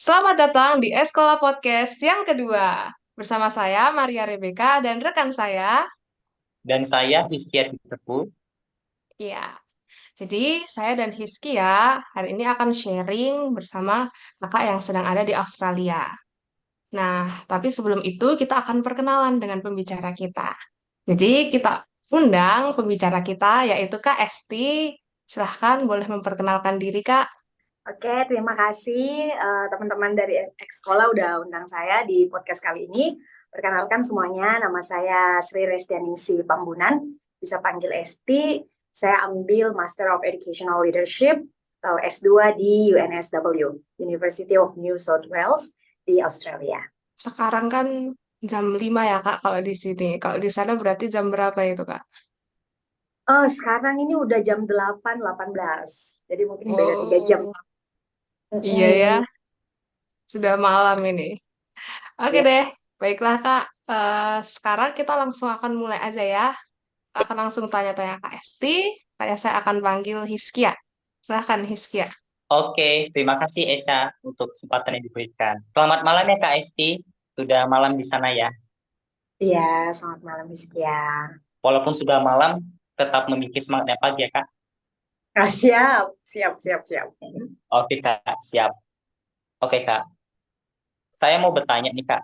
Selamat datang di Eskola Podcast yang kedua. Bersama saya, Maria Rebecca, dan rekan saya. Dan saya Hizkia Sitepu. Ya, jadi saya dan Hiskia hari ini akan sharing bersama kakak yang sedang ada di Australia. Nah, tapi sebelum itu kita akan perkenalan dengan pembicara kita. Jadi kita undang pembicara kita yaitu Kak Esti. Silahkan boleh memperkenalkan diri, Kak. Oke, terima kasih teman-teman dari Sekolah udah undang saya di podcast kali ini. Perkenalkan semuanya, nama saya Sri Restianingsih Pambunan, bisa panggil Esti. Saya ambil Master of Educational Leadership atau S2 di UNSW, University of New South Wales di Australia. Sekarang kan jam 5 ya, Kak, kalau di sini. Kalau di sana berarti jam berapa itu, Kak? Oh, sekarang ini udah jam 8.18, jadi mungkin beda 3 jam. Oh, iya ya, Mm-mm. sudah malam ini. Oke Ya. deh, baiklah Kak. Sekarang kita langsung akan mulai aja ya. Akan langsung tanya-tanya Kak Esti. Kayak saya akan panggil Hiskia. Silahkan Hiskia. Oke, terima kasih Eca untuk kesempatan yang diberikan. Selamat malam ya Kak Esti. Sudah malam di sana ya. Iya, selamat malam Rizkia. Walaupun sudah malam, tetap memiliki semangatnya pagi ya Kak. Ah, siap, siap, siap, siap. Oke Kak, siap. Oke Kak, saya mau bertanya nih Kak,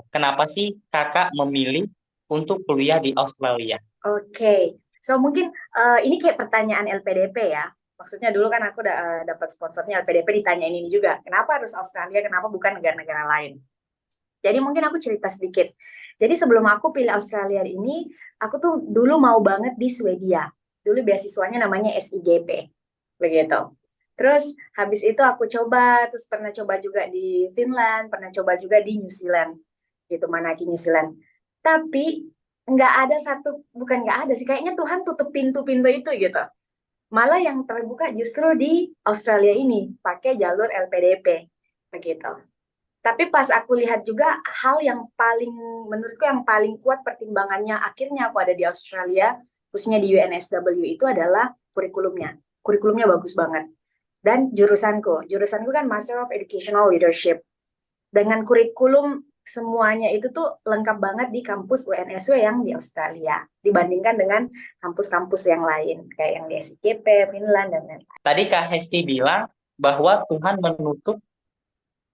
kenapa sih Kakak memilih untuk kuliah di Australia? Oke, so mungkin ini kayak pertanyaan LPDP ya. Maksudnya dulu kan aku udah dapat sponsornya LPDP, ditanyain ini juga. Kenapa harus Australia, kenapa bukan negara-negara lain? Jadi mungkin aku cerita sedikit. Jadi sebelum aku pilih Australia ini, aku tuh dulu mau banget di Swedia. Dulu beasiswanya namanya SIGP, begitu. Terus habis itu aku coba, terus pernah coba juga di Finland, pernah coba juga di New Zealand, gitu, Manaki New Zealand. Tapi nggak ada satu, bukan nggak ada sih, kayaknya Tuhan tutup pintu-pintu itu gitu. Malah yang terbuka justru di Australia ini, pakai jalur LPDP, begitu. Tapi pas aku lihat juga hal yang paling, menurutku yang paling kuat pertimbangannya akhirnya aku ada di Australia, khususnya di UNSW itu adalah kurikulumnya. Kurikulumnya bagus banget. Dan jurusanku kan Master of Educational Leadership. Dengan kurikulum semuanya itu tuh lengkap banget di kampus UNSW yang di Australia dibandingkan dengan kampus-kampus yang lain kayak yang di SIGP, Finland dan lain-lain. Tadi Kak Hesti bilang bahwa Tuhan menutup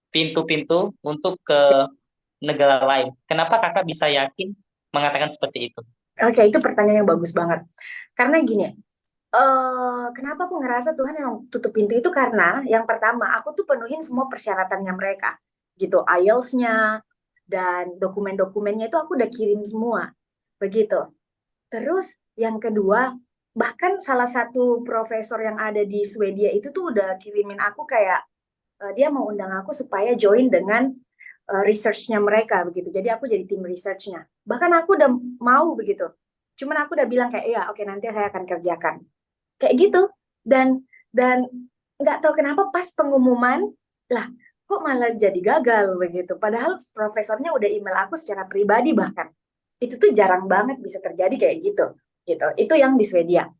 pintu-pintu untuk ke negara lain. Kenapa Kakak bisa yakin mengatakan seperti itu? Oke, itu pertanyaan yang bagus banget. Karena gini, kenapa aku ngerasa Tuhan yang tutup pintu itu karena yang pertama aku tuh penuhin semua persyaratannya mereka gitu, IELTS-nya dan dokumen-dokumennya itu aku udah kirim semua begitu. Terus yang kedua, bahkan salah satu profesor yang ada di Swedia itu tuh udah kirimin aku kayak dia mau undang aku supaya join dengan research-nya mereka begitu. Jadi aku jadi tim research-nya. Bahkan aku udah mau begitu. Cuman aku udah bilang kayak ya oke nanti saya akan kerjakan kayak gitu. Dan nggak tahu kenapa pas pengumuman lah kok malah jadi gagal begitu, padahal profesornya udah email aku secara pribadi. Bahkan itu tuh jarang banget bisa terjadi kayak gitu gitu. Itu yang di Swedia.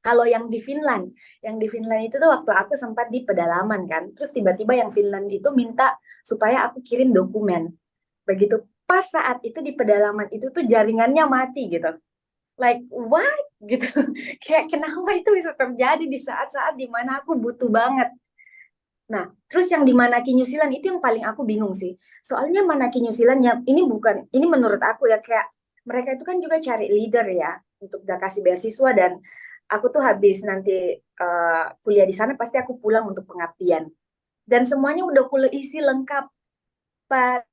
Kalau yang di Finland itu tuh waktu aku sempat di pedalaman kan, terus tiba-tiba yang Finland itu minta supaya aku kirim dokumen begitu. Pas saat itu di pedalaman itu tuh jaringannya mati gitu, like what gitu. Kayak kenapa itu bisa terjadi di saat-saat dimana aku butuh banget. Nah, terus yang di Manaki New Zealand itu yang paling aku bingung sih. Soalnya Manaki New Zealand yang ini bukan, ini menurut aku ya kayak mereka itu kan juga cari leader ya untuk kasih beasiswa. Dan aku tuh habis nanti kuliah di sana pasti aku pulang untuk pengabdian. Dan semuanya udah aku isi lengkap. Pak,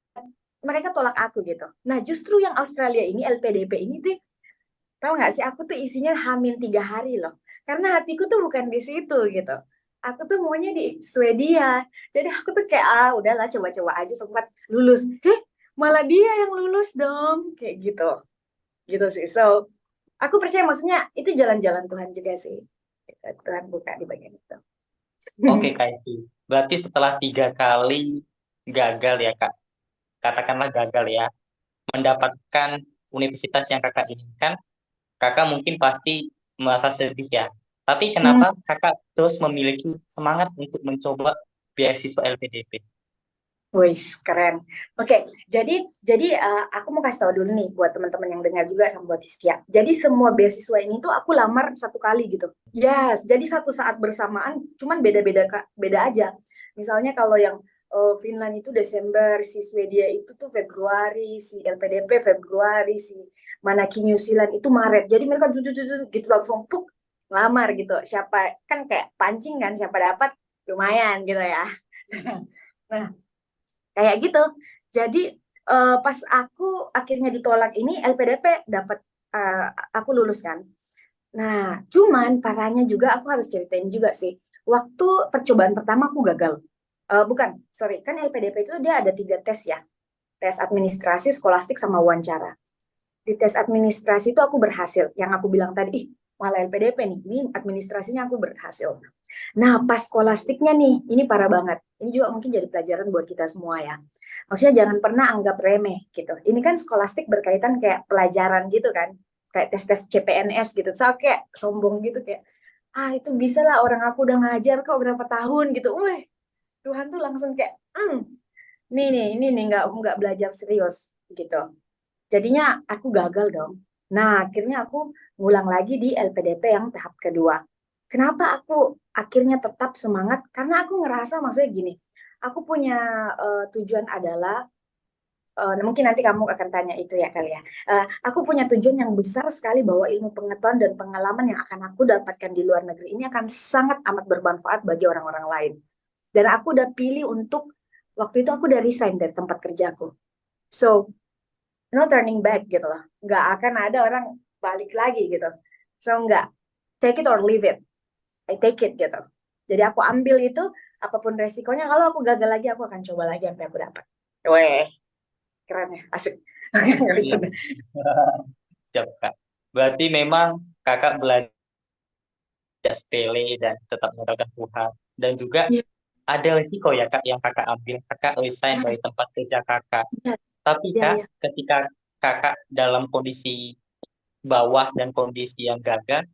mereka tolak aku gitu. Nah, justru yang Australia ini LPDP ini tuh, tahu nggak sih, aku tuh isinya H-3 hari loh. Karena hatiku tuh bukan di situ gitu. Aku tuh maunya di Swedia. Jadi aku tuh kayak, udahlah coba-coba aja sempat lulus. Malah dia yang lulus dong. Kayak gitu. Gitu sih. So, aku percaya maksudnya itu jalan-jalan Tuhan juga sih. Tuhan buka di bagian itu. Oke Kak Esti, berarti setelah 3 kali gagal ya Kak, katakanlah gagal ya, mendapatkan universitas yang Kakak inginkan, Kakak mungkin pasti merasa sedih ya. Tapi Hmm. kenapa Kakak terus memiliki semangat untuk mencoba beasiswa LPDP? Wih, keren. Oke, jadi aku mau kasih tahu dulu nih buat teman-teman yang dengar juga sama buat Hiskia. Jadi semua beasiswa ini tuh aku lamar satu kali gitu. Yes, jadi satu saat bersamaan, cuman beda-beda Kak, beda aja. Misalnya kalau yang Finland itu Desember, si Swedia itu tuh Februari, si LPDP Februari, si Manaki New Zealand itu Maret. Jadi mereka jujur gitu langsung puk lamar gitu. Siapa kan kayak pancing kan, siapa dapat lumayan gitu ya. Nah, kayak gitu. Jadi pas aku akhirnya ditolak ini LPDP dapat, eh, aku lulus kan. Nah, cuman parahnya juga aku harus ceritain juga sih. Waktu percobaan pertama aku gagal. Bukan, sorry, kan LPDP itu dia ada 3 tes ya. Tes administrasi, skolastik, sama wawancara. Di tes administrasi itu aku berhasil. Yang aku bilang tadi, ih malah LPDP nih, ini administrasinya aku berhasil. Nah, pas skolastiknya nih, ini parah banget. Ini juga mungkin jadi pelajaran buat kita semua ya. Maksudnya jangan pernah anggap remeh gitu. Ini kan skolastik berkaitan kayak pelajaran gitu kan. Kayak tes-tes CPNS gitu. So kayak sombong gitu kayak, ah itu bisa lah orang aku udah ngajar kok berapa tahun gitu. Wih, Tuhan tuh langsung kayak, ini nih nggak belajar serius gitu. Jadinya aku gagal dong. Nah, akhirnya aku ngulang lagi di LPDP yang tahap kedua. Kenapa aku akhirnya tetap semangat? Karena aku ngerasa maksudnya gini, aku punya tujuan adalah, mungkin nanti kamu akan tanya itu ya kali ya. Aku punya tujuan yang besar sekali bahwa ilmu pengetahuan dan pengalaman yang akan aku dapatkan di luar negeri ini akan sangat amat bermanfaat bagi orang-orang lain. Dan aku udah pilih untuk, waktu itu aku udah resign dari tempat kerjaku. So, no turning back gitu loh. Nggak akan ada orang balik lagi gitu. So nggak, take it or leave it. I take it gitu. Jadi aku ambil itu, apapun resikonya. Kalau aku gagal lagi, aku akan coba lagi sampai aku dapat. Weh, keren ya, asik. Nggak Iya. bercanda. Siap, Kak. Berarti memang Kakak belajar sepele dan tetap mengandalkan Tuhan. Dan juga Iya, ada risiko ya, Kak, yang Kakak ambil. Kakak resign dari yes, tempat kerja Kakak. yes, Tapi, iya, Kak, iya. ketika Kakak dalam kondisi bawah dan kondisi yang gagal,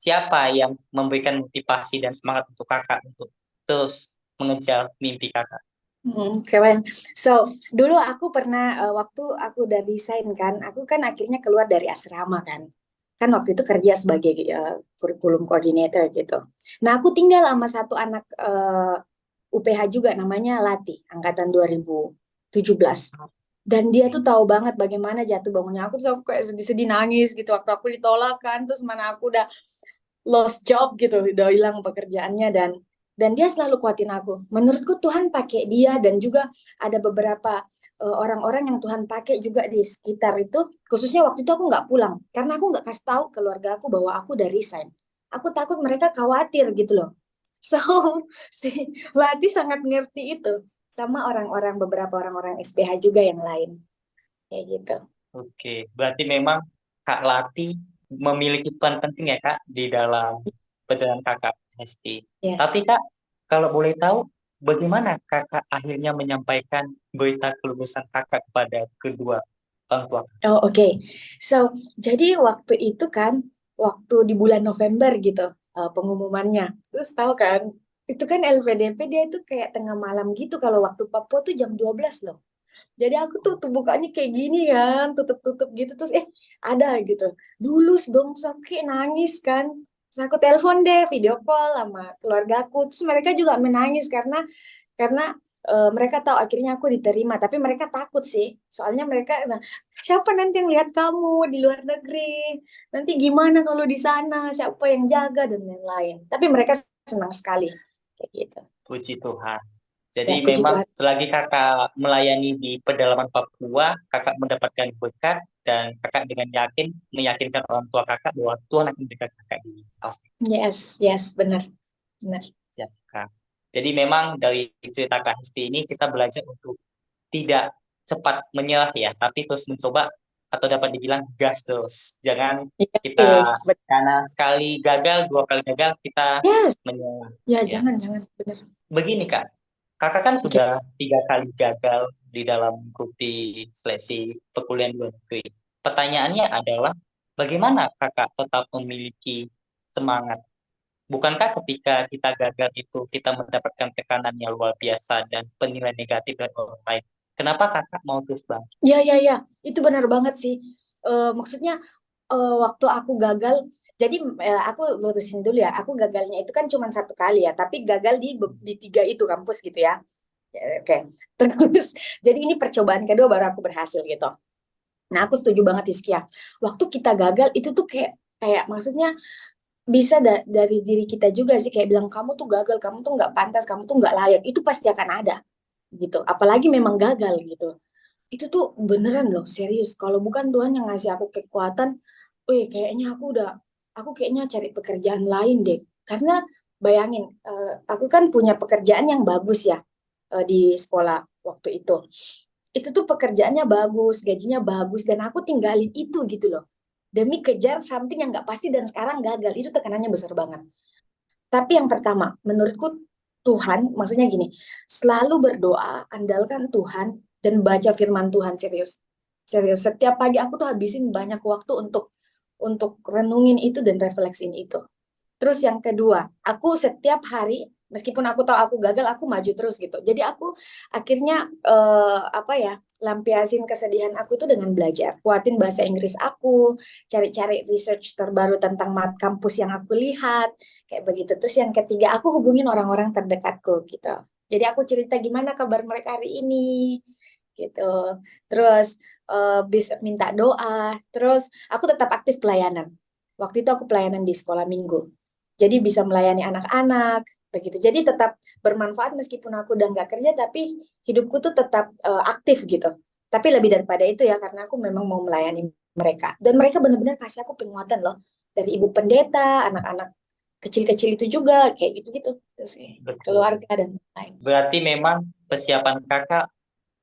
siapa yang memberikan motivasi dan semangat untuk Kakak untuk terus mengejar mimpi Kakak? Keren. So, dulu aku pernah, waktu aku udah resign kan, aku kan akhirnya keluar dari asrama kan. Kan waktu itu kerja sebagai kurikulum coordinator gitu. Nah, aku tinggal sama satu anak UPH juga namanya Lati, angkatan 2017. Dan dia tuh tahu banget bagaimana jatuh bangunnya aku, terus aku kayak sedih-sedih nangis gitu waktu aku ditolak kan, terus mana aku udah lost job gitu, udah hilang pekerjaannya. Dan dia selalu kuatin aku. Menurutku Tuhan pakai dia, dan juga ada beberapa orang-orang yang Tuhan pakai juga di sekitar itu. Khususnya waktu itu aku nggak pulang karena aku nggak kasih tahu keluarga aku bahwa aku udah resign. Aku takut mereka khawatir gitu loh. So, si Lati sangat ngerti itu, sama beberapa orang-orang SPH juga yang lain kayak gitu. Oke, berarti memang Kak Lati memiliki peran penting ya, Kak, di dalam perjalanan Kakak, Hesti. Ya. Tapi, Kak, kalau boleh tahu, bagaimana Kakak akhirnya menyampaikan berita kelulusan Kakak kepada kedua orang tua? Oh, oke. So, jadi waktu itu kan, waktu di bulan November gitu, pengumumannya. Terus tahu kan, itu kan LPDP dia itu kayak tengah malam gitu, kalau waktu Papua tuh jam 12 loh. Jadi aku tuh bukanya kayak gini kan, tutup-tutup gitu, terus ada gitu. Lulus dong, terus aku kayak nangis kan. Terus aku telepon deh, video call sama keluargaku. Terus mereka juga menangis karena mereka tahu akhirnya aku diterima, tapi mereka takut sih. Soalnya mereka, nah, siapa nanti yang lihat kamu di luar negeri? Nanti gimana kalau di sana? Siapa yang jaga dan lain-lain. Tapi mereka senang sekali kayak gitu. Puji Tuhan. Jadi Ya, puji memang Tuhan. selagi Kakak melayani di pedalaman Papua, Kakak mendapatkan berkat dan Kakak dengan yakin meyakinkan orang tua Kakak bahwa Tuhan akan menjaga Kakak di Australia. Yes, yes, benar, benar. Ya, Kak. Jadi memang dari cerita Kak Hesti ini kita belajar untuk tidak cepat menyerah ya, tapi terus mencoba atau dapat dibilang gas terus. Jangan Iya, kita karena sekali gagal, dua kali gagal kita yes, menyerah. ya Ya. jangan, benar. Begini Kak, Kakak kan Oke, sudah 3 kali gagal di dalam mengikuti seleksi perkuliahan luar negeri. Pertanyaannya adalah, bagaimana Kakak tetap memiliki semangat? Bukankah ketika kita gagal itu kita mendapatkan tekanan yang luar biasa dan penilaian negatif dari orang lain? Kenapa kakak mau terus bangkit? Ya, itu benar banget sih. Maksudnya waktu aku gagal, jadi aku lurusin dulu ya. Aku gagalnya itu kan cuma satu kali ya, tapi gagal di 3 itu kampus gitu ya. Ya, oke. Terus, jadi ini percobaan kedua baru aku berhasil gitu. Nah, aku setuju banget Hizkia. Waktu kita gagal itu tuh kayak kayak maksudnya bisa dari diri kita juga sih, kayak bilang kamu tuh gagal, kamu tuh nggak pantas, kamu tuh nggak layak. Itu pasti akan ada gitu. Apalagi memang gagal gitu. Itu tuh beneran loh, serius. Kalau bukan Tuhan yang ngasih aku kekuatan, kayaknya aku kayaknya cari pekerjaan lain deh. Karena bayangin, aku kan punya pekerjaan yang bagus ya di sekolah waktu itu. Itu tuh pekerjaannya bagus, gajinya bagus, dan aku tinggalin itu gitu loh. Demi kejar something yang nggak pasti dan sekarang gagal, itu tekanannya besar banget. Tapi yang pertama, menurutku Tuhan, maksudnya gini, selalu berdoa, andalkan Tuhan, dan baca firman Tuhan serius. Serius, setiap pagi aku tuh habisin banyak waktu untuk renungin itu dan refleksiin itu. Terus yang kedua, aku setiap hari, meskipun aku tahu aku gagal, aku maju terus gitu. Jadi aku akhirnya apa ya, lampiasin kesedihan aku itu dengan belajar, kuatin bahasa Inggris aku, cari-cari research terbaru tentang kampus yang aku lihat, kayak begitu. Terus yang ketiga, aku hubungin orang-orang terdekatku gitu. Jadi aku cerita gimana kabar mereka hari ini, gitu. Terus bisa minta doa. Terus aku tetap aktif pelayanan. Waktu itu aku pelayanan di sekolah minggu. Jadi bisa melayani anak-anak, begitu. Jadi tetap bermanfaat meskipun aku udah nggak kerja, tapi hidupku tuh tetap aktif gitu. Tapi lebih daripada itu ya, karena aku memang mau melayani mereka. Dan mereka benar-benar kasih aku penguatan loh. Dari ibu pendeta, anak-anak kecil-kecil itu juga, kayak gitu-gitu. Terus Betul. keluarga dan lain. Berarti memang persiapan kakak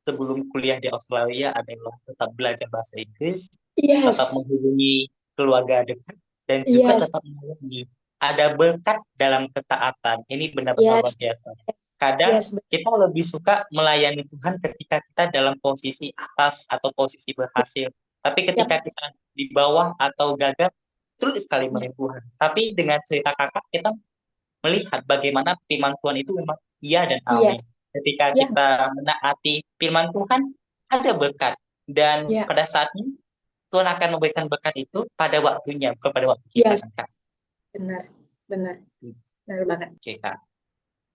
sebelum kuliah di Australia adalah tetap belajar bahasa Inggris, tetap Yes, menghubungi keluarga dekat, dan juga yes, tetap melayani. Ada berkat dalam ketaatan. Ini benar-benar luar yes, biasa. Kadang yes, kita lebih suka melayani Tuhan ketika kita dalam posisi atas atau posisi berhasil. Tapi yep, ketika kita di bawah atau gagal, sulit sekali yep, melayani Tuhan. Tapi dengan cerita kakak, kita melihat bagaimana firman Tuhan itu memang iya dan yes, amin. Ketika ya, kita menaati firman Tuhan, ada berkat. Dan ya, pada saatnya, Tuhan akan memberikan berkat itu pada waktunya, bukan pada waktu kita yes, kan, Kak? benar, benar, benar banget. Oke, Kak.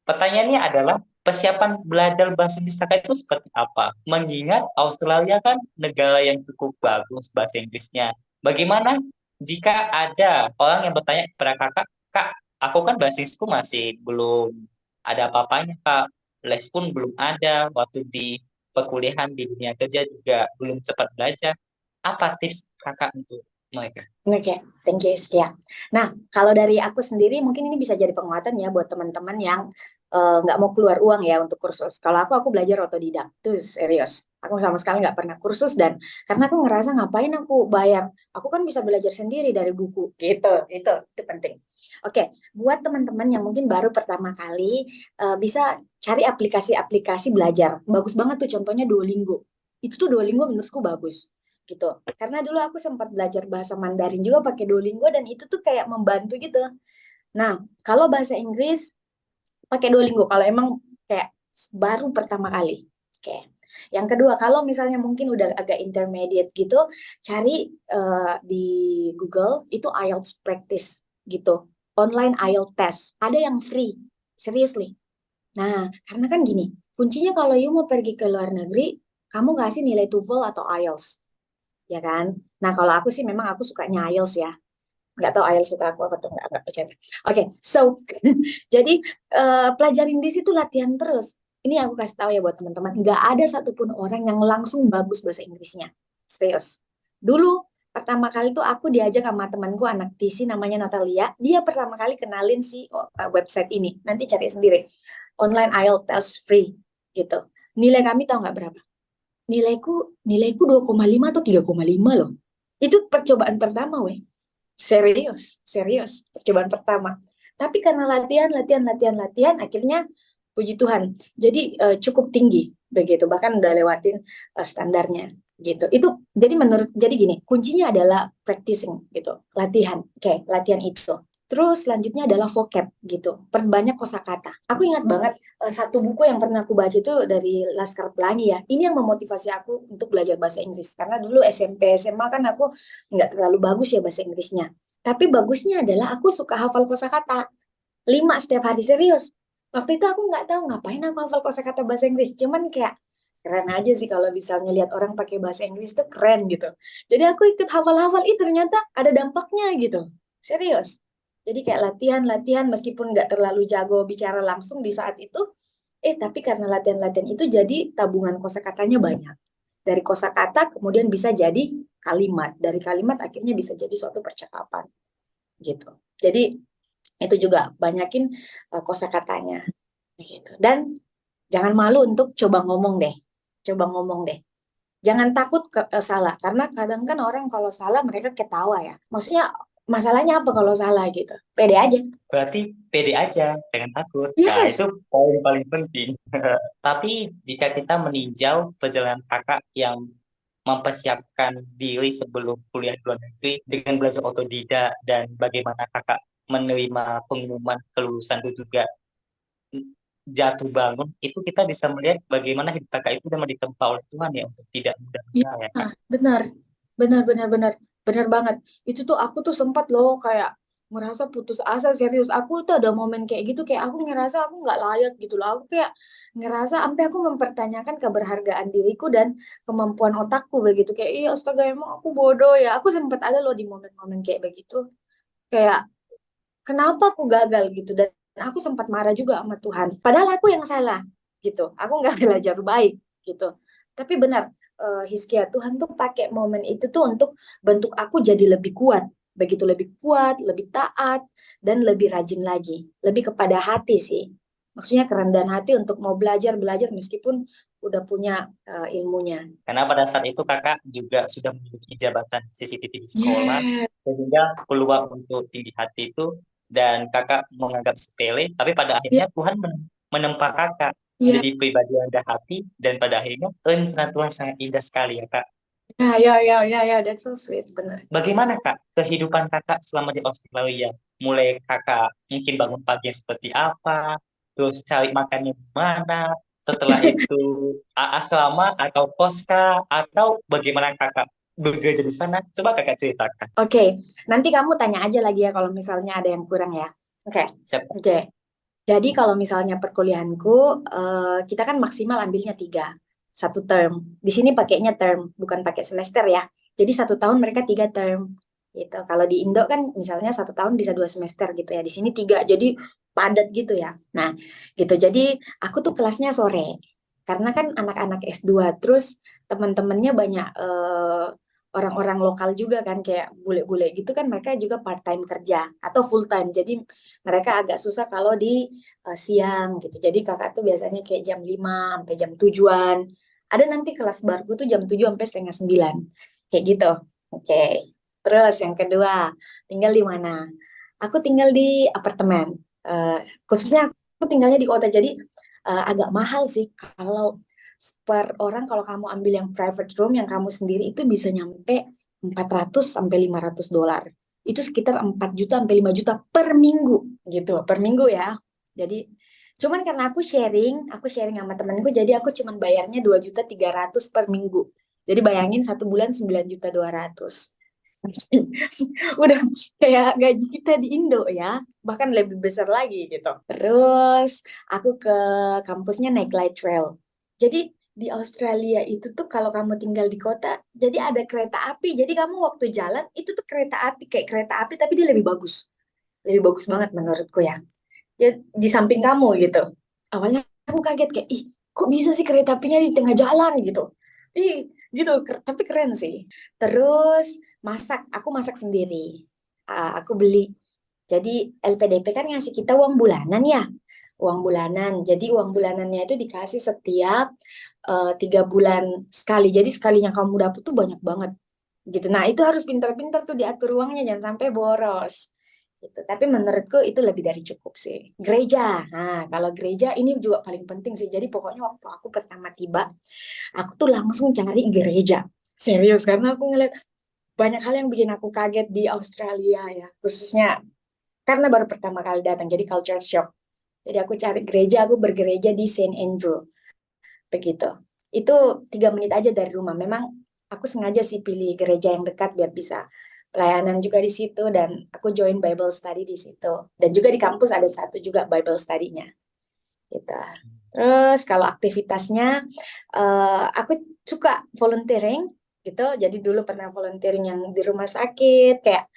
Pertanyaannya adalah, persiapan belajar bahasa Inggris kakak itu seperti apa? Mengingat Australia kan negara yang cukup bagus bahasa Inggrisnya. Bagaimana jika ada orang yang bertanya kepada kakak, Kak, aku kan bahasa Inggrisku masih belum ada apa-apanya, Kak. Les pun belum ada, waktu di perkuliahan di dunia kerja juga belum cepat belajar. Apa tips kakak untuk mereka? Oke, thank you Setia. Nah, kalau dari aku sendiri mungkin ini bisa jadi penguatan ya buat teman-teman yang nggak mau keluar uang ya untuk kursus. Kalau aku belajar otodidak, tuh serius. Aku sama sekali nggak pernah kursus, dan karena aku ngerasa ngapain aku bayar. Aku kan bisa belajar sendiri dari buku, gitu. Itu penting. Oke, buat teman-teman yang mungkin baru pertama kali bisa cari aplikasi-aplikasi belajar. Bagus banget tuh, contohnya Duolingo. Itu tuh Duolingo menurutku bagus gitu. Karena dulu aku sempat belajar bahasa Mandarin juga pakai Duolingo, dan itu tuh kayak membantu gitu. Nah, kalau bahasa Inggris pakai Duolingo kalau emang kayak baru pertama kali. Oke. Yang kedua, kalau misalnya mungkin udah agak intermediate gitu, cari di Google itu IELTS practice gitu. Online IELTS test. Ada yang free. Seriously. Nah, karena kan gini, kuncinya kalau you mau pergi ke luar negeri, kamu kasih nilai TOEFL atau IELTS, ya kan? Nah, kalau aku sih memang aku sukanya IELTS ya. Nggak tahu IELTS suka aku apa tuh, nggak percaya. Oke, so jadi pelajarin di situ, latihan terus. Ini aku kasih tahu ya buat teman-teman, nggak ada satupun orang yang langsung bagus bahasa Inggrisnya. Serius. Dulu pertama kali tuh aku diajak sama temanku anak TC namanya Natalia. Dia pertama kali kenalin si website ini. Nanti cari sendiri. Online IELTS test free gitu. Nilai kami tahu nggak berapa? Nilaiku 2,5 atau 3,5 loh. Itu percobaan pertama, weh. Serius, percobaan pertama. Tapi karena latihan, akhirnya puji Tuhan. Jadi cukup tinggi begitu, bahkan udah lewatin standarnya gitu. Itu jadi jadi gini, kuncinya adalah practicing gitu, latihan. Oke, latihan itu. Terus selanjutnya adalah vocab gitu, perbanyak kosakata. Aku ingat banget satu buku yang pernah aku baca itu dari Laskar Pelangi ya. Ini yang memotivasi aku untuk belajar bahasa Inggris. Karena dulu SMP, SMA kan aku nggak terlalu bagus ya bahasa Inggrisnya. Tapi bagusnya adalah aku suka hafal kosakata. 5 setiap hari, serius. Waktu itu aku nggak tahu ngapain aku hafal kosakata bahasa Inggris. Cuman kayak keren aja sih kalau misalnya lihat orang pakai bahasa Inggris tuh keren gitu. Jadi aku ikut hafal-hafal, ternyata ada dampaknya gitu. Serius. Jadi kayak latihan-latihan meskipun nggak terlalu jago bicara langsung di saat itu, tapi karena latihan-latihan itu jadi tabungan kosakatanya banyak. Dari kosakata kemudian bisa jadi kalimat, dari kalimat akhirnya bisa jadi suatu percakapan gitu. Jadi itu juga banyakin kosakatanya gitu. Dan jangan malu untuk coba ngomong deh. Coba ngomong deh. Jangan takut salah, karena kadang kan orang kalau salah mereka ketawa ya. Maksudnya masalahnya apa kalau salah gitu? Pede aja. Berarti pede aja, jangan takut. Nah, itu Yes. poin paling penting. Tapi jika kita meninjau perjalanan kakak yang mempersiapkan diri sebelum kuliah di luar negeri dengan belajar otodidak dan bagaimana kakak menerima pengumuman kelulusan itu juga jatuh bangun, itu kita bisa melihat bagaimana hidup kakak itu memang ditempa oleh Tuhan ya untuk tidak mudah Iya, menyerah ya kak. benar. Benar, benar, benar. Benar banget. Itu tuh aku tuh sempat loh kayak merasa putus asa, serius. Aku tuh ada momen kayak gitu, kayak aku ngerasa aku nggak layak gitu loh. Aku kayak ngerasa sampai aku mempertanyakan keberhargaan diriku dan kemampuan otakku begitu. Kayak, iya astaga emang aku bodoh ya. Aku sempat ada loh di momen-momen kayak begitu. Kayak kenapa aku gagal gitu, dan aku sempat marah juga sama Tuhan padahal aku yang salah gitu, aku nggak belajar baik gitu. Tapi benar, Hizkia, Tuhan tuh pakai momen itu tuh untuk bentuk aku jadi lebih kuat, begitu, lebih kuat, lebih taat, dan lebih rajin lagi, lebih kepada hati sih, maksudnya kerendahan hati untuk mau belajar belajar meskipun udah punya ilmunya. Karena pada saat itu kakak juga sudah memiliki jabatan CCTV di sekolah, Yes, sehingga peluang untuk tinggi hati itu dan kakak menganggap sepele, tapi pada ya, akhirnya Tuhan menempa kakak ya, menjadi pribadi yang rendah hati dan pada akhirnya rencana Tuhan sangat indah sekali ya kak. ya, ya, ya, ya, ya, that's so sweet, benar. Bagaimana kak kehidupan kakak selama di Australia? Mulai kakak mungkin bangun pagi seperti apa, terus cari makannya di mana, setelah itu asrama atau koska atau bagaimana kakak bekerja di sana? Coba kakak ceritakan. Oke, nanti kamu tanya aja lagi ya kalau misalnya ada yang kurang ya. Oke, Siapa? oke. Jadi kalau misalnya perkuliahanku, kita kan maksimal ambilnya 1 term. Di sini pakainya term, bukan pakai semester ya. Jadi 1 tahun mereka 3 term. Gitu. Kalau di Indo kan misalnya 1 tahun bisa 2 semester gitu ya. Di sini 3, jadi padat gitu ya. Nah, gitu. Jadi aku tuh kelasnya sore. Karena kan anak-anak S2, terus teman-temannya banyak orang-orang lokal juga kan, kayak bule-bule gitu kan, mereka juga part time kerja atau full time. Jadi mereka agak susah kalau di siang gitu. Jadi kakak tuh biasanya kayak jam 5 sampai jam 7-an. Ada nanti kelas baru tuh jam 7 sampai setengah 9. Kayak gitu. Oke. Terus yang kedua, tinggal di mana? Aku tinggal di apartemen. Eh, Khususnya aku tinggalnya di kota. Jadi agak mahal sih kalau per orang, kalau kamu ambil yang private room yang kamu sendiri itu bisa nyampe 400 sampai $500. Itu sekitar 4 juta sampai 5 juta per minggu gitu, per minggu ya. Jadi cuman karena aku sharing sama temenku, jadi aku cuman bayarnya 2.300.000 per minggu. Jadi bayangin 1 bulan 9.200.000. Udah kayak gaji kita di Indo ya, bahkan lebih besar lagi gitu. Terus aku ke kampusnya naik light rail. Jadi di Australia itu tuh kalau kamu tinggal di kota, jadi ada kereta api. Jadi kamu waktu jalan itu tuh kereta api, kayak kereta api tapi dia lebih bagus. Lebih bagus banget menurutku ya. Di samping kamu gitu. Awalnya aku kaget kayak, ih kok bisa sih kereta apinya di tengah jalan gitu. Ih gitu, tapi keren sih. Terus aku masak sendiri. Aku beli. Jadi LPDP kan ngasih kita uang bulanan ya. Uang bulanan. Jadi uang bulanannya itu dikasih setiap 3 bulan sekali. Jadi sekalinya kamu dapet tuh banyak banget gitu. Nah itu harus pintar-pintar tuh diatur uangnya, jangan sampai boros gitu. Tapi menurutku itu lebih dari cukup sih. Gereja, nah kalau gereja ini juga paling penting sih. Jadi pokoknya waktu aku pertama tiba, aku tuh langsung cari gereja. Serius, karena aku ngeliat banyak hal yang bikin aku kaget di Australia ya. Khususnya karena baru pertama kali datang, jadi culture shock. Jadi aku cari gereja, aku bergereja di Saint Andrew, begitu. Itu 3 menit aja dari rumah. Memang aku sengaja sih pilih gereja yang dekat biar bisa pelayanan juga di situ, dan aku join Bible study di situ. Dan juga di kampus ada satu juga Bible study-nya gitu. Terus kalau aktivitasnya, aku suka volunteering gitu. Jadi dulu pernah volunteering yang di rumah sakit, kayak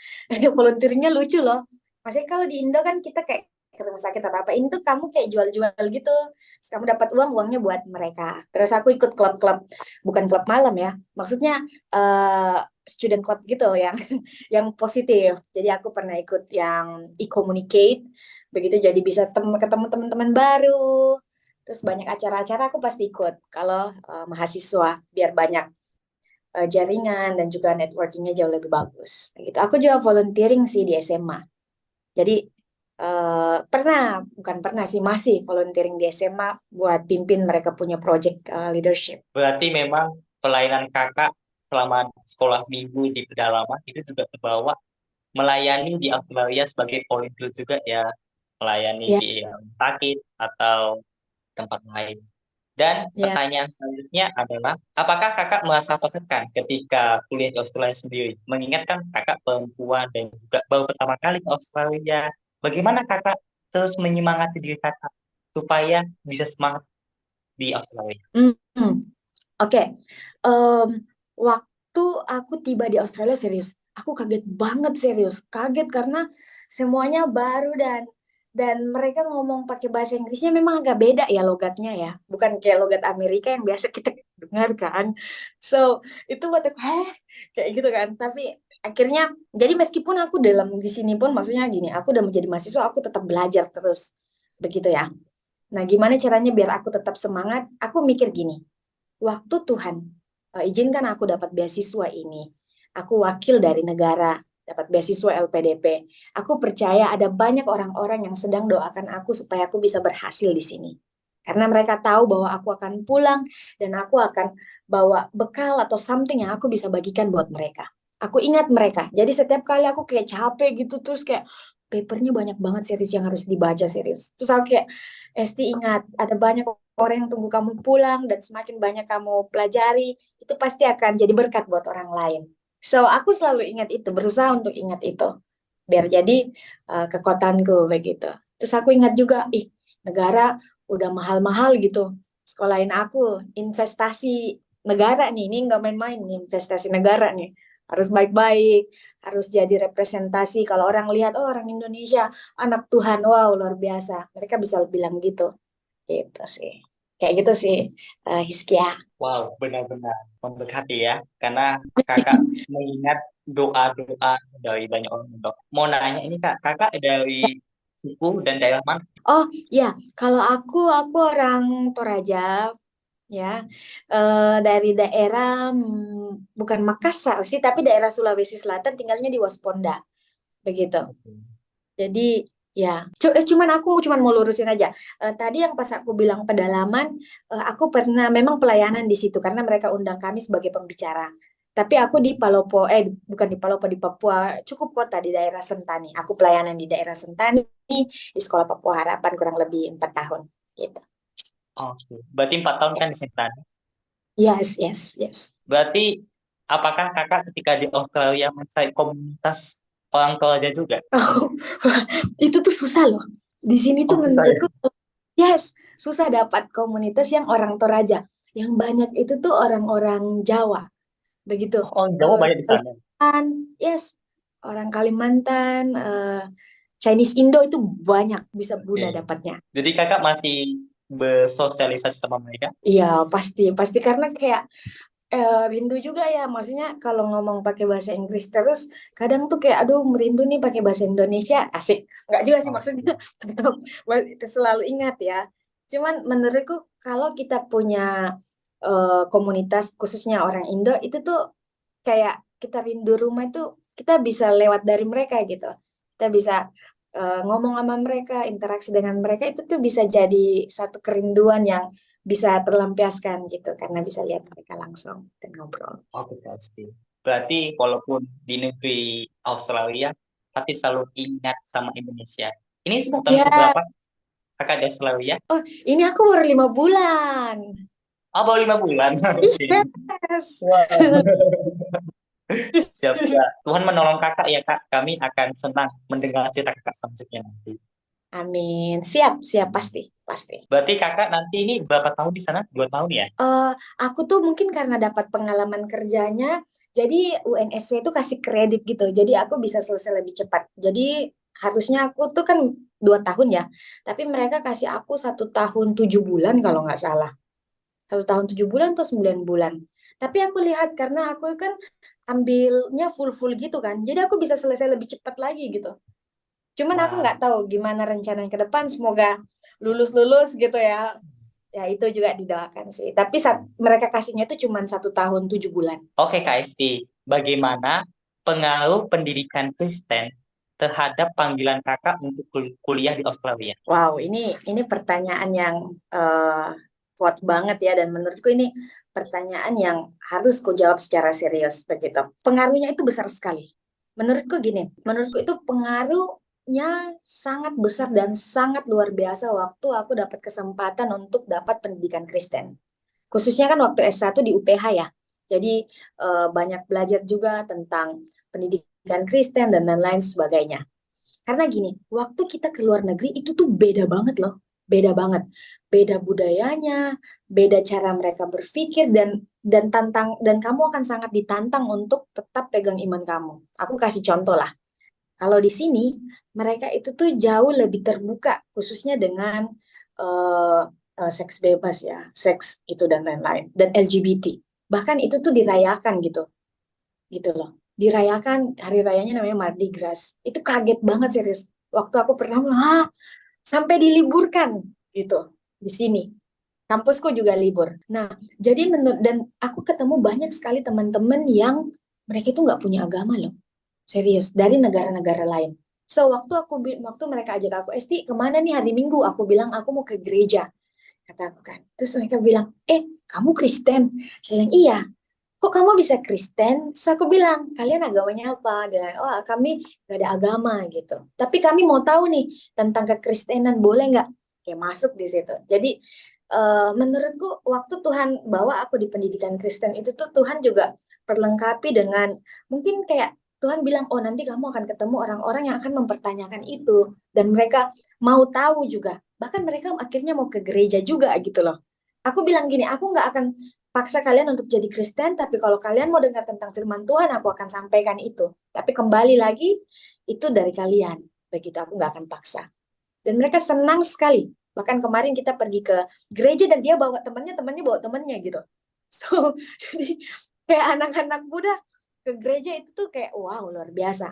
volunteeringnya lucu loh. Maksudnya kalau di Indo kan kita kayak ke rumah sakit atau apa, itu kamu kayak jual-jual gitu. Terus kamu dapat uang, uangnya buat mereka. Terus aku ikut klub-klub, bukan klub malam ya. Maksudnya student club gitu yang yang positif. Jadi aku pernah ikut yang e-communicate, begitu jadi bisa ketemu teman-teman baru. Terus banyak acara-acara aku pasti ikut kalau mahasiswa, biar banyak jaringan dan juga networkingnya jauh lebih bagus. Gitu. Aku juga volunteering sih di SMA. Jadi bukan pernah sih, masih volunteering di SMA buat pimpin mereka punya project leadership. Berarti memang pelayanan kakak selama sekolah minggu di pedalaman itu juga terbawa melayani di Australia sebagai volunteer juga ya, melayani Ya, di rumah sakit atau tempat lain. Dan ya. pertanyaan selanjutnya adalah, apakah kakak merasa tertekan ketika kuliah di Australia sendiri? Mengingatkan kakak perempuan dan juga baru pertama kali ke Australia, bagaimana kakak terus menyemangati diri kakak supaya bisa semangat di Australia? Hmm, hmm. Oke. Em, Waktu aku tiba di Australia, serius, aku kaget banget, serius. Kaget karena semuanya baru, dan mereka ngomong pakai bahasa Inggrisnya memang agak beda ya logatnya ya. Bukan kayak logat Amerika yang biasa kita dengar kan. So, itu buat aku, kayak gitu kan. Tapi akhirnya, jadi meskipun aku dalam di sini pun, maksudnya gini, aku udah menjadi mahasiswa, aku tetap belajar terus. Begitu ya. Nah, gimana caranya biar aku tetap semangat? Aku mikir gini, waktu Tuhan izinkan aku dapat beasiswa ini, aku wakil dari negara, dapat beasiswa LPDP. Aku percaya ada banyak orang-orang yang sedang doakan aku supaya aku bisa berhasil di sini. Karena mereka tahu bahwa aku akan pulang dan aku akan bawa bekal atau something yang aku bisa bagikan buat mereka. Aku ingat mereka. Jadi setiap kali aku kayak capek gitu, terus kayak papernya banyak banget serius yang harus dibaca serius. Terus aku kayak, Esti ingat, ada banyak orang yang tunggu kamu pulang, dan semakin banyak kamu pelajari, itu pasti akan jadi berkat buat orang lain. So, aku selalu ingat itu, berusaha untuk ingat itu, biar jadi kekuatanku begitu. Terus aku ingat juga, negara udah mahal-mahal gitu, sekolahin aku, investasi negara nih, ini nggak main-main nih, investasi negara nih. Harus baik-baik, harus jadi representasi. Kalau orang lihat, oh orang Indonesia, anak Tuhan, wow luar biasa. Mereka bisa bilang gitu. Gitu sih. Kayak gitu sih, Hiskia. Wow, benar-benar memberkati ya, karena kakak mengingat doa-doa dari banyak orang. Mau nanya ini kak, kakak dari suku dan daerah mana? Oh ya, kalau aku orang Toraja ya, dari daerah bukan Makassar sih, tapi daerah Sulawesi Selatan, tinggalnya di Wasponda, begitu. Jadi ya, cuman aku cuman mau lurusin aja. Tadi yang pas aku bilang pedalaman, aku pernah memang pelayanan di situ karena mereka undang kami sebagai pembicara. Tapi aku di Palopo, bukan di Palopo, di Papua, cukup kota di daerah Sentani. Aku pelayanan di daerah Sentani di Sekolah Papua Harapan kurang lebih 4 tahun. Gitu. Oke, berarti 4 tahun kan di Sentani. Yes, yes, yes. Berarti apakah kakak ketika di Australia mencari komunitas orang Toraja juga? Oh, itu tuh susah loh. Di sini Oh tuh susah ya? menurutku, yes, susah dapat komunitas yang orang Toraja. Yang banyak itu tuh orang-orang Jawa, begitu. Oh, orang Jawa Orang banyak di sana. Kalimantan, yes, orang Kalimantan, Chinese Indo itu banyak bisa Oke. Bunda dapatnya. Jadi kakak masih bersosialisasi sama mereka? Iya, pasti, pasti karena kayak rindu juga ya, maksudnya kalau ngomong pakai bahasa Inggris terus, kadang tuh kayak aduh merindu nih pakai bahasa Indonesia, asik. Nggak juga sih maksudnya, Oke. tetap itu selalu ingat ya. Cuman menurutku kalau kita punya komunitas khususnya orang Indo itu tuh kayak kita rindu rumah itu, kita bisa lewat dari mereka gitu. Kita bisa ngomong sama mereka, interaksi dengan mereka, itu tuh bisa jadi satu kerinduan yang bisa terlampiaskan gitu karena bisa lihat mereka langsung dan ngobrol. Oke, pasti. Berarti walaupun di negeri Australia, hati selalu ingat sama Indonesia. Ini sudah tahun Ya, keberapa kakak di Australia? oh ini aku baru 5 bulan. Oh, baru 5 bulan. Oke. Yes. Wow. Siap, siap. Tuhan menolong kakak ya kak. Kami akan senang mendengar cerita kakak selanjutnya nanti. Amin. Siap, siap pasti, pasti. Berarti kakak nanti ini berapa tahun di sana? 2 tahun ya? Eh, aku tuh mungkin karena dapat pengalaman kerjanya, jadi UNSW itu kasih kredit gitu. Jadi aku bisa selesai lebih cepat. Jadi harusnya aku tuh kan 2 tahun ya, tapi mereka kasih aku 1 tahun 7 bulan kalau nggak salah. 1 tahun 7 bulan atau 9 bulan. Tapi aku lihat karena aku kan ambilnya full-full gitu kan. Jadi aku bisa selesai lebih cepat lagi gitu. Cuman aku Wah, nggak tahu gimana rencana ke depan. Semoga lulus-lulus gitu ya. Ya itu juga didoakan sih. Tapi saat mereka kasihnya itu cuma 1 tahun 7 bulan. oke Kak Esti. Bagaimana pengaruh pendidikan Kristen terhadap panggilan kakak untuk kuliah di Australia? Wow, ini pertanyaan yang eh, kuat banget ya, dan menurutku ini pertanyaan yang harus ku jawab secara serius begitu. Pengaruhnya itu besar sekali. Menurutku gini, menurutku itu pengaruhnya sangat besar dan sangat luar biasa waktu aku dapat kesempatan untuk dapat pendidikan Kristen. Khususnya kan waktu S1 di UPH ya. Jadi banyak belajar juga tentang pendidikan Kristen dan lain-lain sebagainya. Karena gini, waktu kita ke luar negeri itu tuh beda banget loh. Beda banget. Beda budayanya, beda cara mereka berpikir, dan tantang, dan kamu akan sangat ditantang untuk tetap pegang iman kamu. Aku kasih contoh lah. Kalau di sini mereka itu tuh jauh lebih terbuka, khususnya dengan eh, seks bebas ya, seks itu dan lain-lain, dan LGBT. Bahkan itu tuh dirayakan gitu, gitu loh. Dirayakan hari rayanya namanya Mardi Gras. Itu kaget banget serius. Waktu aku pernah, sampai diliburkan gitu di sini. Kampusku juga libur. Nah, jadi dan aku ketemu banyak sekali teman-teman yang mereka itu nggak punya agama loh. Serius, dari negara-negara lain. So, waktu mereka ajak aku, Esti, kemana nih hari Minggu? Aku bilang, aku mau ke gereja. Kata aku kan. Terus mereka bilang, kamu Kristen? Saya bilang, iya. Kok kamu bisa Kristen? Terus aku bilang, kalian agamanya apa? Dia bilang, oh kami gak ada agama gitu. Tapi kami mau tahu nih tentang kekristenan, boleh nggak? Kayak masuk di situ. Jadi menurutku waktu Tuhan bawa aku di pendidikan Kristen itu tuh Tuhan juga perlengkapi dengan mungkin kayak Tuhan bilang, oh nanti kamu akan ketemu orang-orang yang akan mempertanyakan itu. Dan mereka mau tahu juga. Bahkan mereka akhirnya mau ke gereja juga gitu loh. Aku bilang gini, aku nggak akan paksa kalian untuk jadi Kristen, tapi kalau kalian mau dengar tentang firman Tuhan, aku akan sampaikan itu. Tapi kembali lagi, itu dari kalian. Begitu, aku nggak akan paksa. Dan mereka senang sekali. Bahkan kemarin kita pergi ke gereja dan dia bawa temannya bawa temannya gitu. So, jadi kayak anak-anak muda ke gereja itu tuh kayak wow, luar biasa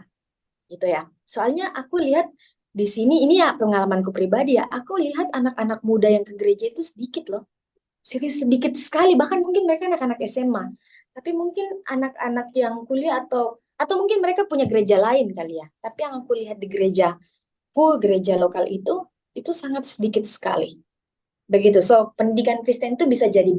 gitu ya. Soalnya aku lihat di sini, ini ya pengalamanku pribadi ya, aku lihat anak-anak muda yang ke gereja itu sedikit loh. Serius sedikit sekali, bahkan mungkin mereka anak-anak SMA, tapi mungkin anak-anak yang kuliah atau mungkin mereka punya gereja lain kali ya. Tapi yang aku lihat di gereja lokal itu sangat sedikit sekali. Begitu. So, pendidikan Kristen itu bisa jadi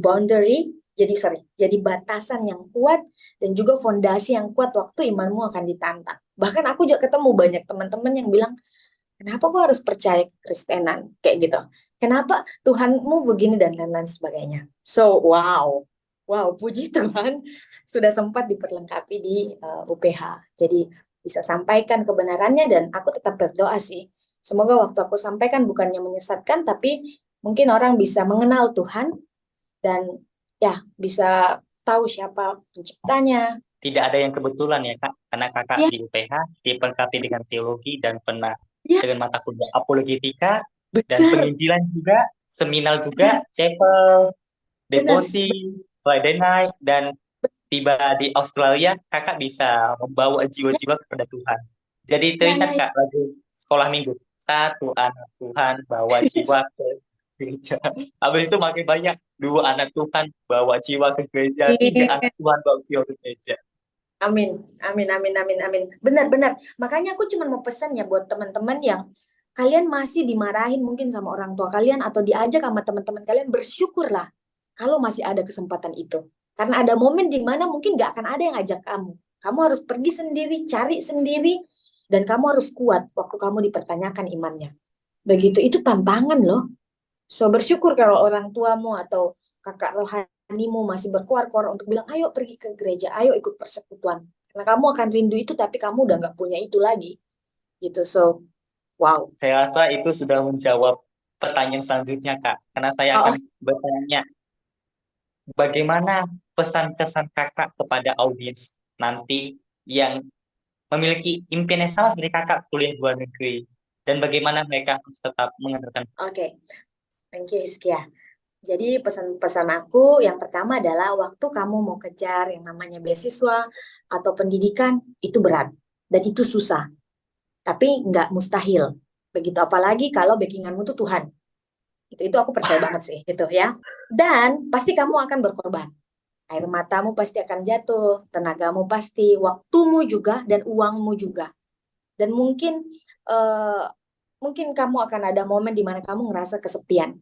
jadi batasan yang kuat dan juga fondasi yang kuat waktu imanmu akan ditantang. Bahkan aku juga ketemu banyak teman-teman yang bilang, kenapa kok harus percaya Kristenan? Kayak gitu. Kenapa Tuhanmu begini dan lain-lain sebagainya. So, wow. Wow, puji Tuhan sudah sempat diperlengkapi di UPH. Jadi bisa sampaikan kebenarannya dan aku tetap berdoa sih. Semoga waktu aku sampaikan bukannya menyesatkan, tapi mungkin orang bisa mengenal Tuhan dan ya bisa tahu siapa penciptanya. Tidak ada yang kebetulan ya Kak, karena kakak Ya, di UPH diperlengkapi dengan teologi dan pernah ya, dengan mata kuliah apologetika dan benar, penginjilan juga, seminal benar, juga, chapel, benar. devosi, Friday night, dan tiba di Australia, kakak bisa membawa Ya, jiwa-jiwa kepada Tuhan. Jadi ya, teringat ya, Kak lagu sekolah minggu, satu anak Tuhan bawa jiwa ke gereja. Habis itu makin banyak, dua anak Tuhan bawa jiwa ke gereja, tiga ya. anak Tuhan bawa jiwa ke gereja. Amin, amin, amin, amin, amin. Benar-benar. Makanya aku cuma mau pesan ya buat teman-teman yang kalian masih dimarahin mungkin sama orang tua kalian atau diajak sama teman-teman kalian, bersyukurlah kalau masih ada kesempatan itu. Karena ada momen di mana mungkin gak akan ada yang ajak kamu. Kamu harus pergi sendiri, cari sendiri, Dan kamu harus kuat waktu kamu dipertanyakan imannya. Begitu, itu tantangan loh. So, bersyukur kalau orang tuamu atau kakak rohanimu masih berkuar-kuar untuk bilang, ayo pergi ke gereja, ayo ikut persekutuan. Karena kamu akan rindu itu, tapi kamu udah nggak punya itu lagi. Gitu, so, wow. Saya rasa itu sudah menjawab pertanyaan selanjutnya, Kak. Karena saya Oh, akan bertanya, bagaimana pesan-kesan Kakak kepada audiens nanti yang memiliki impian yang sama seperti Kakak kuliah di luar negeri? Dan bagaimana mereka harus tetap mengandalkan. oke. Thank you, Iskia. Jadi pesan-pesan aku yang pertama adalah waktu kamu mau kejar yang namanya beasiswa atau pendidikan, itu berat. Dan itu susah. Tapi nggak mustahil. Begitu, apalagi kalau backinganmu tuh Tuhan. Itu aku percaya banget sih, gitu ya. Dan pasti kamu akan berkorban. Air matamu pasti akan jatuh, tenagamu pasti, waktumu juga, dan uangmu juga. Dan eh, mungkin kamu akan ada momen di mana kamu ngerasa kesepian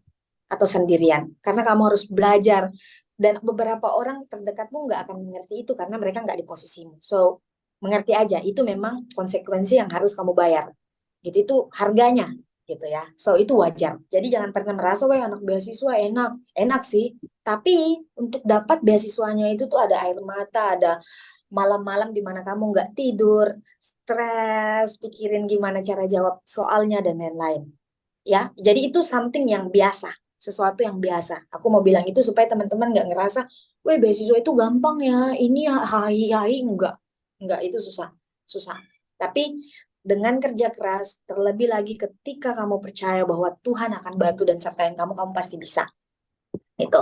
atau sendirian, karena kamu harus belajar. Dan beberapa orang terdekatmu nggak akan mengerti itu karena mereka nggak di posisimu. So, mengerti aja, itu memang konsekuensi yang harus kamu bayar. Gitu, itu harganya gitu ya. So, itu wajar. Jadi jangan pernah merasa, wah anak beasiswa enak. Enak sih, tapi untuk dapat beasiswanya itu tuh ada air mata, ada malam-malam di mana kamu nggak tidur, stres, pikirin gimana cara jawab soalnya dan lain-lain. Ya, jadi itu something yang biasa, sesuatu yang biasa. Aku mau bilang itu supaya teman-teman nggak ngerasa, weh beasiswa itu gampang ya, ini hai enggak itu susah, susah. Tapi dengan kerja keras, terlebih lagi ketika kamu percaya bahwa Tuhan akan bantu dan sertain kamu, kamu pasti bisa. Itu.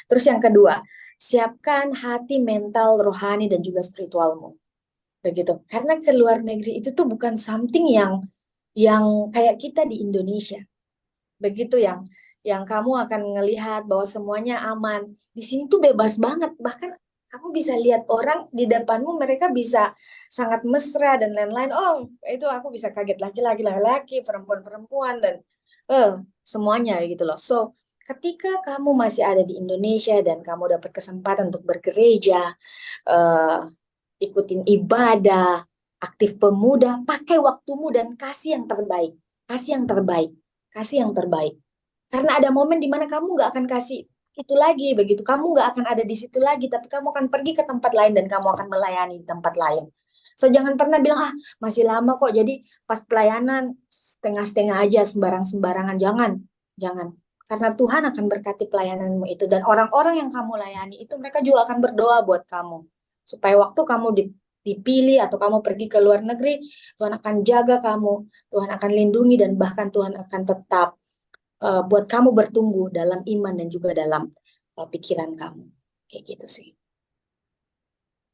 Terus yang kedua, siapkan hati, mental, rohani dan juga spiritualmu. Begitu. Karena ke luar negeri itu tuh bukan something yang kayak kita di Indonesia. Begitu yang kamu akan ngelihat bahwa semuanya aman. Di sini tuh bebas banget. Bahkan kamu bisa lihat orang di depanmu, mereka bisa sangat mesra dan lain-lain. Oh, itu aku bisa kaget, laki-laki, perempuan-perempuan dan semuanya gitu loh. So, ketika kamu masih ada di Indonesia dan kamu dapat kesempatan untuk bergereja, eh, ikutin ibadah, aktif pemuda, pakai waktumu dan kasih yang terbaik. Kasih yang terbaik. Kasih yang terbaik. Karena ada momen di mana kamu nggak akan kasih itu lagi, begitu. Kamu nggak akan ada di situ lagi, tapi kamu akan pergi ke tempat lain dan kamu akan melayani di tempat lain. So, jangan pernah bilang, ah masih lama kok, jadi pas pelayanan setengah-setengah aja, sembarang-sembarangan. Jangan, jangan. Karena Tuhan akan berkati pelayananmu itu. Dan orang-orang yang kamu layani itu, mereka juga akan berdoa buat kamu. Supaya waktu kamu dipilih atau kamu pergi ke luar negeri, Tuhan akan jaga kamu, Tuhan akan lindungi, dan bahkan Tuhan akan tetap buat kamu bertumbuh dalam iman dan juga dalam pikiran kamu. Kayak gitu sih.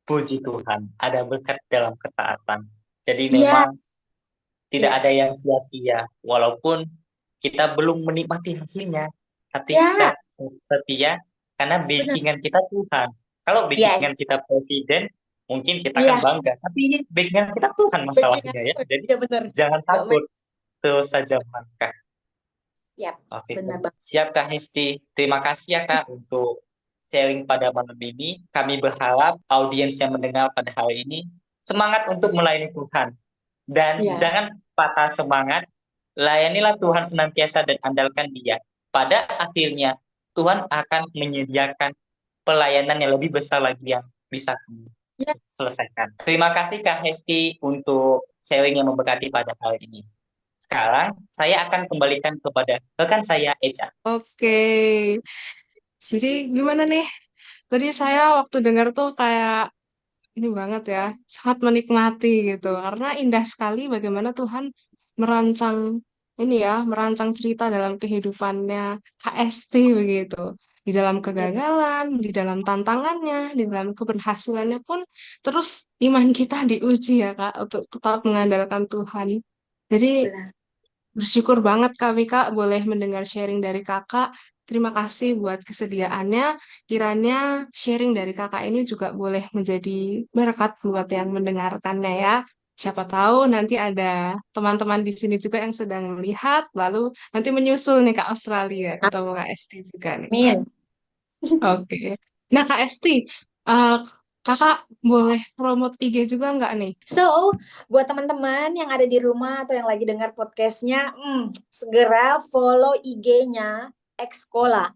Puji Tuhan, ada berkat dalam ketaatan. Jadi Iya, memang tidak ada yes. yang sia-sia, walaupun kita belum menikmati hasilnya, tapi Ya, kita setia karena benar. backingan kita Tuhan. Kalau Yes. backingan kita presiden, mungkin kita akan Iya, bangga, tapi ini backingan kita Tuhan bagian masalahnya ya. Jadi iya benar. jangan Nggak main. takut, terus saja melangkah. Siap, Oke, benar Kak. banget. Siap Kak Hesti. Terima kasih ya Kak untuk sharing pada malam ini. Kami berharap audiens yang mendengar pada hari ini semangat untuk melayani Tuhan. Dan Iya, jangan patah semangat, layanilah Tuhan senantiasa dan andalkan Dia. Pada akhirnya, Tuhan akan menyediakan pelayanan yang lebih besar lagi yang bisa kamu iya. selesaikan. Terima kasih Kak Hesti untuk sharing yang memberkati pada hari ini. Sekarang, saya akan kembalikan kepada rekan saya, Echa. Oke. Jadi gimana nih? Tadi saya waktu dengar tuh kayak ini banget ya, sangat menikmati gitu. Karena indah sekali bagaimana Tuhan merancang ini ya, merancang cerita dalam kehidupannya KST begitu. Di dalam Iya, kegagalan, di dalam tantangannya, di dalam keberhasilannya pun terus iman kita diuji ya Kak untuk tetap mengandalkan Tuhan. Jadi benar. bersyukur banget Kak Vika boleh mendengar sharing dari Kakak. Terima kasih buat kesediaannya. Kiranya sharing dari Kakak ini juga boleh menjadi berkat buat yang mendengarkannya ya. Siapa tahu nanti ada teman-teman di sini juga yang sedang melihat, lalu nanti menyusul nih ke Australia, ketemu Kak Esti juga nih. Amin. Oke. Nah Kak Esti, eh, Kakak boleh promote IG juga nggak nih? So, buat teman-teman yang ada di rumah atau yang lagi dengar podcastnya, segera follow IG-nya Exkola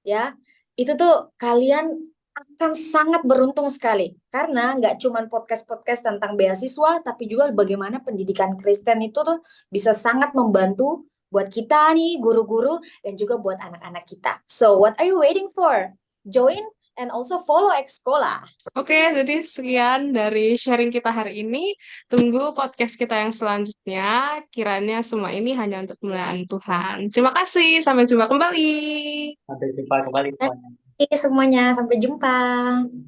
ya. Itu tuh kalian akan sangat beruntung sekali karena nggak cuman podcast-podcast tentang beasiswa, tapi juga bagaimana pendidikan Kristen itu tuh bisa sangat membantu buat kita nih guru-guru dan juga buat anak-anak kita. So, what are you waiting for? Join and also follow Exkola. Oke, jadi sekian dari sharing kita hari ini. Tunggu podcast kita yang selanjutnya. Kiranya semua ini hanya untuk kemuliaan Tuhan. Terima kasih, sampai jumpa kembali. Sampai jumpa kembali Terima semuanya. kasih semuanya, sampai jumpa.